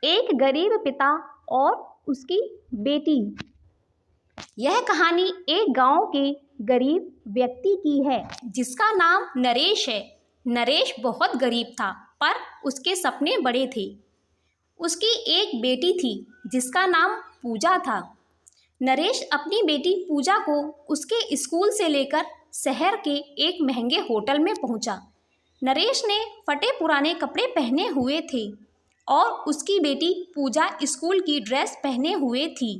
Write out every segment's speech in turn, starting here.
एक गरीब पिता और उसकी बेटी। यह कहानी एक गांव के गरीब व्यक्ति की है जिसका नाम नरेश है। नरेश बहुत गरीब था पर उसके सपने बड़े थे। उसकी एक बेटी थी जिसका नाम पूजा था। नरेश अपनी बेटी पूजा को उसके स्कूल से लेकर शहर के एक महंगे होटल में पहुंचा। नरेश ने फटे पुराने कपड़े पहने हुए थे और उसकी बेटी पूजा स्कूल की ड्रेस पहने हुए थी।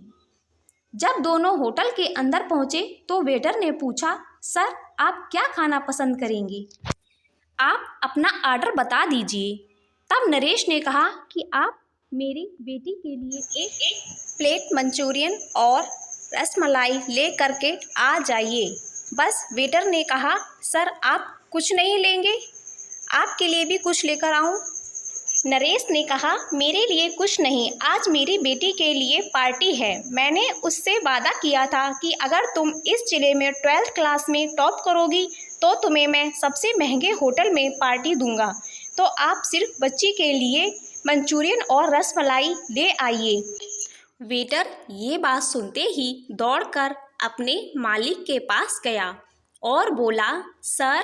जब दोनों होटल के अंदर पहुंचे तो वेटर ने पूछा, सर आप क्या खाना पसंद करेंगे? आप अपना ऑर्डर बता दीजिए। तब नरेश ने कहा कि आप मेरी बेटी के लिए एक प्लेट मंचूरियन और रसमलाई ले करके आ जाइए। बस वेटर ने कहा, सर आप कुछ नहीं लेंगे? आपके लिए भी कुछ लेकर आऊं? नरेश ने कहा, मेरे लिए कुछ नहीं, आज मेरी बेटी के लिए पार्टी है। मैंने उससे वादा किया था कि अगर तुम इस जिले में 12th क्लास में टॉप करोगी तो तुम्हें मैं सबसे महंगे होटल में पार्टी दूंगा। तो आप सिर्फ बच्ची के लिए मंचूरियन और रसमलाई ले आइए। वेटर ये बात सुनते ही दौड़कर अपने मालिक के पास गया और बोला, सर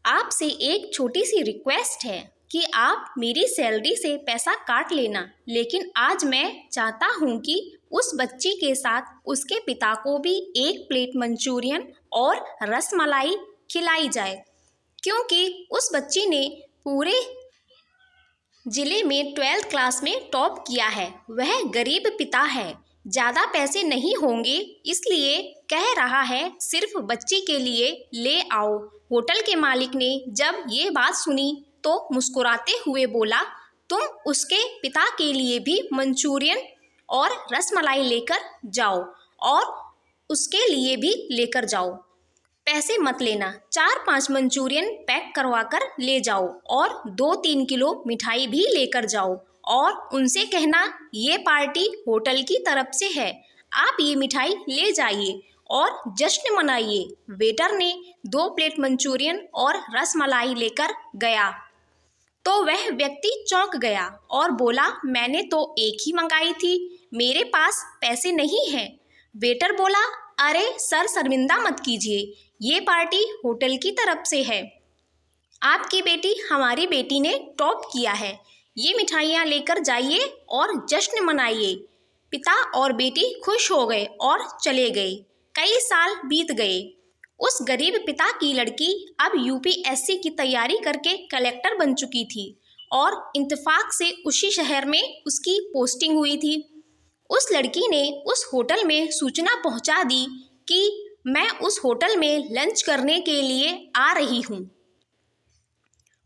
आपसे एक छोटी सी रिक्वेस्ट है कि आप मेरी सैलरी से पैसा काट लेना, लेकिन आज मैं चाहता हूँ कि उस बच्ची के साथ उसके पिता को भी एक प्लेट मंचूरियन और रसमलाई खिलाई जाए, क्योंकि उस बच्ची ने पूरे जिले में 12th क्लास में टॉप किया है। वह गरीब पिता है, ज़्यादा पैसे नहीं होंगे, इसलिए कह रहा है सिर्फ बच्ची के लिए ले आओ। होटल के मालिक ने जब ये बात सुनी तो मुस्कुराते हुए बोला, तुम उसके पिता के लिए भी मंचूरियन और रसमलाई लेकर जाओ और उसके लिए भी लेकर जाओ। पैसे मत लेना, 4-5 मंचूरियन पैक करवा कर ले जाओ और 2-3 किलो मिठाई भी लेकर जाओ और उनसे कहना ये पार्टी होटल की तरफ से है, आप ये मिठाई ले जाइए और जश्न मनाइए। वेटर ने 2 प्लेट मंचूरियन और रसमलाई लेकर गया तो वह व्यक्ति चौंक गया और बोला, मैंने तो एक ही मंगाई थी, मेरे पास पैसे नहीं हैं। वेटर बोला, अरे सर शर्मिंदा मत कीजिए, ये पार्टी होटल की तरफ से है, आपकी बेटी हमारी बेटी ने टॉप किया है, ये मिठाइयाँ लेकर जाइए और जश्न मनाइए। पिता और बेटी खुश हो गए और चले गए। कई साल बीत गए। उस गरीब पिता की लड़की अब यूपीएससी की तैयारी करके कलेक्टर बन चुकी थी और इत्तेफाक से उसी शहर में उसकी पोस्टिंग हुई थी। उस लड़की ने उस होटल में सूचना पहुंचा दी कि मैं उस होटल में लंच करने के लिए आ रही हूं।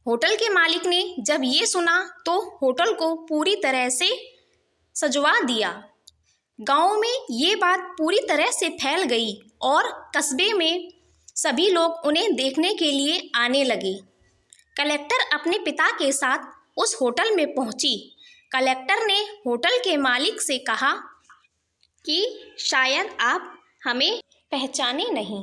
होटल के मालिक ने जब ये सुना तो होटल को पूरी तरह से सजवा दिया। गांव में ये बात पूरी तरह से फैल गई और कस्बे में सभी लोग उन्हें देखने के लिए आने लगे। कलेक्टर अपने पिता के साथ उस होटल में पहुंची। कलेक्टर ने होटल के मालिक से कहा कि शायद आप हमें पहचाने नहीं,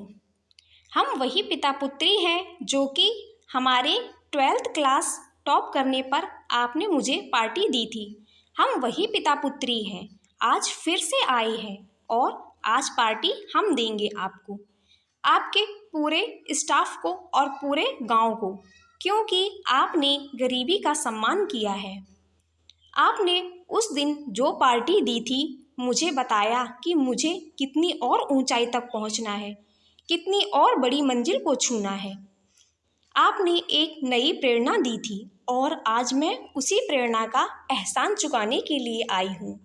हम वही पिता पुत्री हैं जो कि हमारे 12th क्लास टॉप करने पर आपने मुझे पार्टी दी थी। हम वही पिता पुत्री हैं, आज फिर से आए हैं और आज पार्टी हम देंगे आपको, आपके पूरे स्टाफ को और पूरे गांव को, क्योंकि आपने गरीबी का सम्मान किया है। आपने उस दिन जो पार्टी दी थी मुझे बताया कि मुझे कितनी और ऊंचाई तक पहुंचना है, कितनी और बड़ी मंजिल को छूना है। आपने एक नई प्रेरणा दी थी और आज मैं उसी प्रेरणा का एहसान चुकाने के लिए आई हूँ।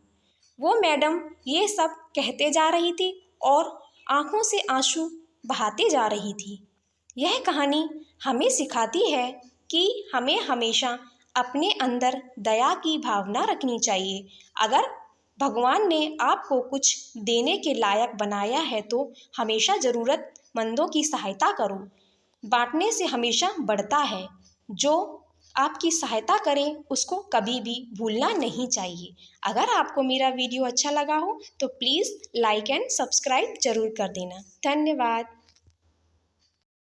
वो मैडम ये सब कहते जा रही थी और आंखों से आंसू बहाते जा रही थी। यह कहानी हमें सिखाती है कि हमें हमेशा अपने अंदर दया की भावना रखनी चाहिए। अगर भगवान ने आपको कुछ देने के लायक बनाया है तो हमेशा ज़रूरतमंदों की सहायता करो। बांटने से हमेशा बढ़ता है। जो आपकी सहायता करें उसको कभी भी भूलना नहीं चाहिए। अगर आपको मेरा वीडियो अच्छा लगा हो तो प्लीज़ लाइक एंड सब्सक्राइब ज़रूर कर देना। धन्यवाद।